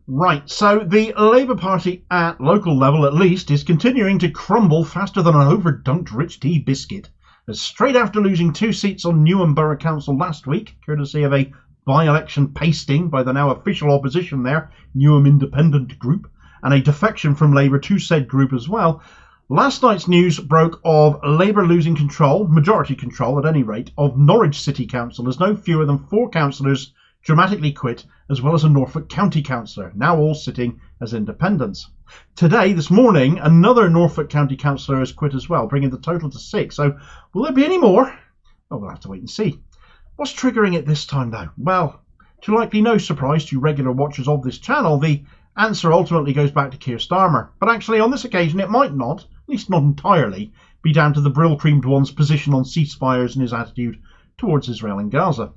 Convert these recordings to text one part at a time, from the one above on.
Right, so the Labour Party at local level at least is continuing to crumble faster than an overdunked rich tea biscuit. As straight after losing 2 seats on Newham Borough Council last week, courtesy of a by-election pasting by the now official opposition there, Newham Independent Group, and a defection from Labour to said group as well, last night's news broke of Labour losing control, majority control at any rate, of Norwich City Council as no fewer than 4 councillors dramatically quit, as well as a Norfolk County Councillor, now all sitting as independents. Today, this morning, another Norfolk County Councillor has quit as well, bringing the total to 6. So, will there be any more? Oh, we'll have to wait and see. What's triggering it this time, though? Well, to likely no surprise to regular watchers of this channel, the answer ultimately goes back to Keir Starmer. But actually, on this occasion, it might not, at least not entirely, be down to the brylcreemed one's position on ceasefires and his attitude towards Israel and Gaza.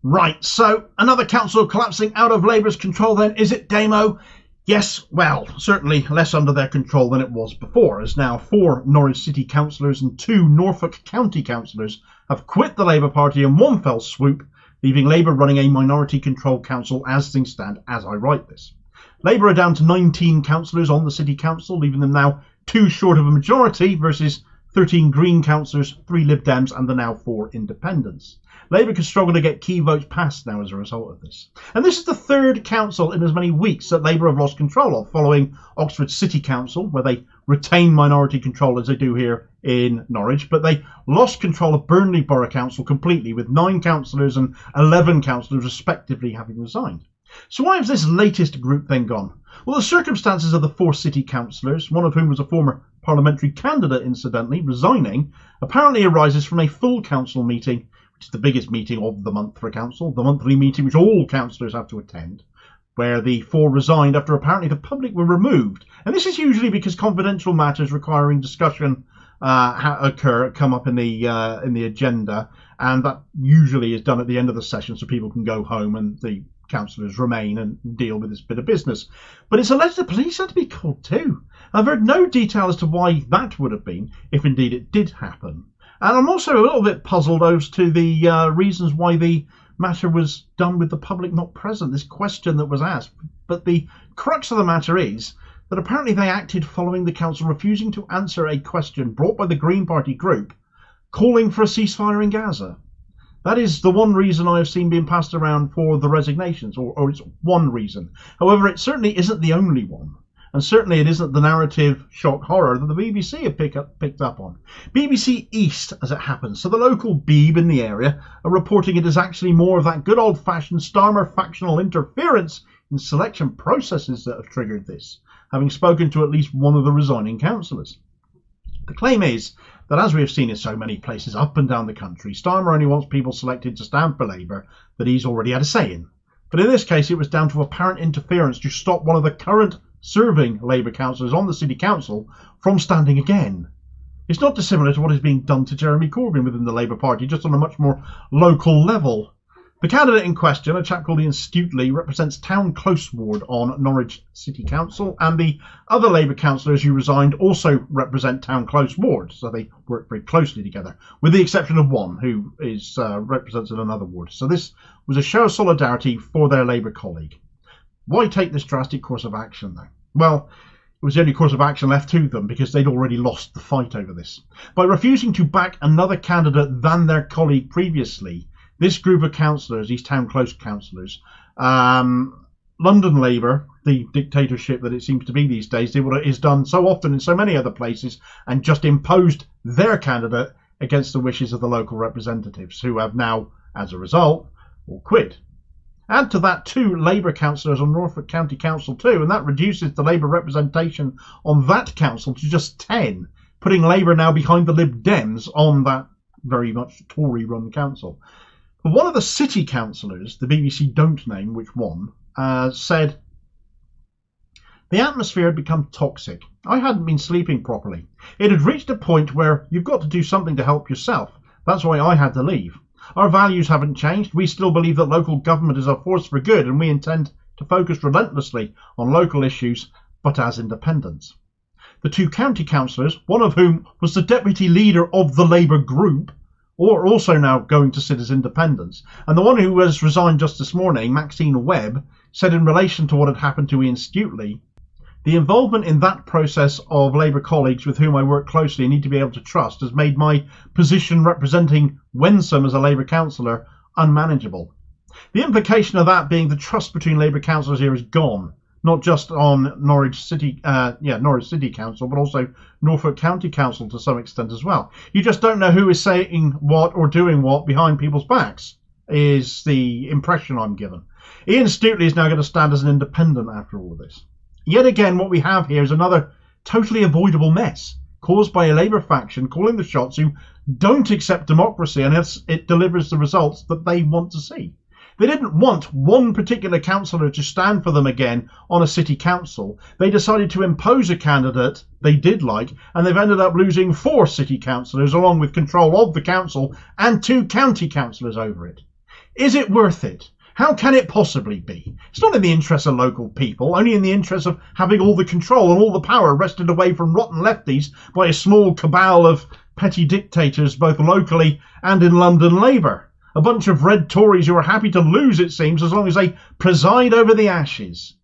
Right, so another council collapsing out of Labour's control then, is it, Damo? Yes, well, certainly less under their control than it was before, as now 4 Norwich City Councillors and 2 Norfolk County Councillors have quit the Labour Party in one fell swoop, leaving Labour running a minority-controlled council as things stand as I write this. Labour are down to 19 councillors on the City Council, leaving them now 2 short of a majority versus 13 Green councillors, 3 Lib Dems and the now 4 independents. Labour can struggle to get key votes passed now as a result of this. And this is the 3rd council in as many weeks that Labour have lost control of, following Oxford City Council, where they retain minority control as they do here in Norwich, but they lost control of Burnley Borough Council completely, with 9 councillors and 11 councillors respectively having resigned. So why has this latest group then gone? Well, the circumstances of the 4 city councillors, one of whom was a former parliamentary candidate incidentally, resigning, apparently arises from a full council meeting, which is the biggest meeting of the month for a council, the monthly meeting which all councillors have to attend, where the 4 resigned after apparently the public were removed. And this is usually because confidential matters requiring discussion come up in the agenda, and that usually is done at the end of the session so people can go home and the councillors remain and deal with this bit of business. But it's alleged the police had to be called too. I've heard no detail as to why that would have been, if indeed it did happen. And I'm also a little bit puzzled as to the reasons why the matter was done with the public not present, this question that was asked. But the crux of the matter is that apparently they acted following the council refusing to answer a question brought by the Green Party group calling for a ceasefire in Gaza. That is the one reason I have seen being passed around for the resignations, or it's one reason. However, it certainly isn't the only one. And certainly it isn't the narrative shock horror that the BBC have picked up on. BBC East, as it happens, so the local Beeb in the area are reporting it is actually more of that good old-fashioned Starmer factional interference in selection processes that have triggered this, having spoken to at least one of the resigning councillors. The claim is that, as we have seen in so many places up and down the country, Starmer only wants people selected to stand for Labour that he's already had a say in. But in this case, it was down to apparent interference to stop one of the current serving Labour councillors on the City Council from standing again. It's not dissimilar to what is being done to Jeremy Corbyn within the Labour Party, just on a much more local level. The candidate in question, a chap called Ian Stutely, represents Town Close ward on Norwich City Council, and the other Labour councillors who resigned also represent Town Close ward, so they work very closely together, with the exception of one who is represents in another ward. So this was a show of solidarity for their Labour colleague. Why take this drastic course of action, though? Well, it was the only course of action left to them because they'd already lost the fight over this. By refusing to back another candidate than their colleague previously, this group of councillors, these Town Close councillors, London Labour, the dictatorship that it seems to be these days, did what it is done so often in so many other places and just imposed their candidate against the wishes of the local representatives, who have now, as a result, all quit. Add to that 2 Labour councillors on Norfolk County Council too, and that reduces the Labour representation on that council to just 10, putting Labour now behind the Lib Dems on that very much Tory-run council. But one of the city councillors, the BBC don't name which one, said, "The atmosphere had become toxic. I hadn't been sleeping properly. It had reached a point where you've got to do something to help yourself. That's why I had to leave. Our values haven't changed. We still believe that local government is a force for good, and we intend to focus relentlessly on local issues, but as independents." The 2 county councillors, one of whom was the deputy leader of the Labour group, or also now going to sit as independents, and the one who was resigned just this morning, Maxine Webb, said in relation to what had happened to Ian Stutely, the involvement in that process of Labour colleagues with whom I work closely and need to be able to trust has made my position representing Wensum as a Labour councillor unmanageable. The implication of that being the trust between Labour councillors here is gone, not just on Norwich City Council, but also Norfolk County Council to some extent as well. You just don't know who is saying what or doing what behind people's backs, is the impression I'm given. Ian Stutely is now going to stand as an independent after all of this. Yet again, what we have here is another totally avoidable mess caused by a Labour faction calling the shots who don't accept democracy unless it delivers the results that they want to see. They didn't want one particular councillor to stand for them again on a city council. They decided to impose a candidate they did like, and they've ended up losing 4 city councillors along with control of the council and 2 county councillors over it. Is it worth it? How can it possibly be? It's not in the interest of local people, only in the interest of having all the control and all the power wrested away from rotten lefties by a small cabal of petty dictators both locally and in London Labour. A bunch of red Tories who are happy to lose, it seems, as long as they preside over the ashes.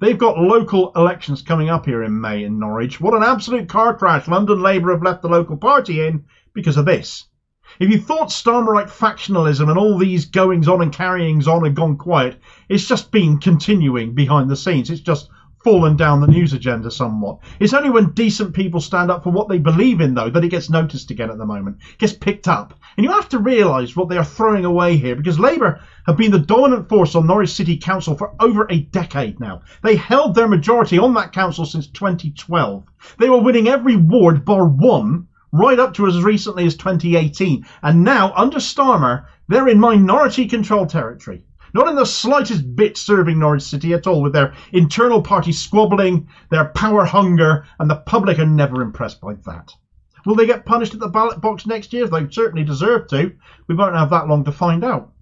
They've got local elections coming up here in May in Norwich. What an absolute car crash London Labour have left the local party in because of this. If you thought Starmerite factionalism and all these goings on and carryings on had gone quiet, it's just been continuing behind the scenes. It's just fallen down the news agenda somewhat. It's only when decent people stand up for what they believe in, though, that it gets noticed again at the moment. It gets picked up. And you have to realise what they are throwing away here, because Labour have been the dominant force on Norwich City Council for over a decade now. They held their majority on that council since 2012. They were winning every ward bar one right up to as recently as 2018. And now, under Starmer, they're in minority control territory. Not in the slightest bit serving Norwich City at all, with their internal party squabbling, their power hunger, and the public are never impressed by that. Will they get punished at the ballot box next year? They certainly deserve to. We won't have that long to find out.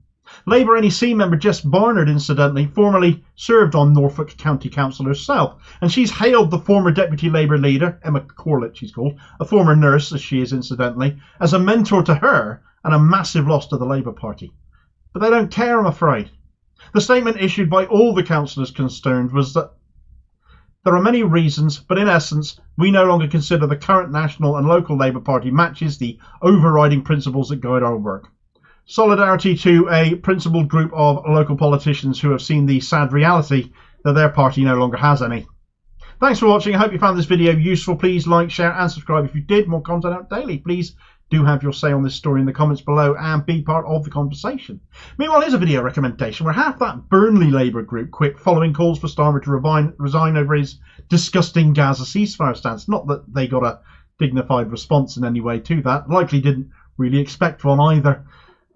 Labour NEC member Jess Barnard, incidentally, formerly served on Norfolk County Council herself, and she's hailed the former Deputy Labour leader, Emma Corlett she's called, a former nurse as she is incidentally, as a mentor to her and a massive loss to the Labour Party. But they don't care, I'm afraid. The statement issued by all the councillors concerned was that there are many reasons, but in essence, we no longer consider the current national and local Labour Party matches the overriding principles that guide our work. Solidarity to a principled group of local politicians who have seen the sad reality that their party no longer has any. Thanks for watching. I hope you found this video useful. Please like, share and subscribe if you did. More content out daily. Please do have your say on this story in the comments below and be part of the conversation. Meanwhile, here's a video recommendation where half that Burnley Labour group quit following calls for Starmer to resign over his disgusting Gaza ceasefire stance. Not that they got a dignified response in any way to that. Likely didn't really expect one either.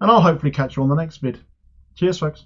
And I'll hopefully catch you on the next vid. Cheers, folks.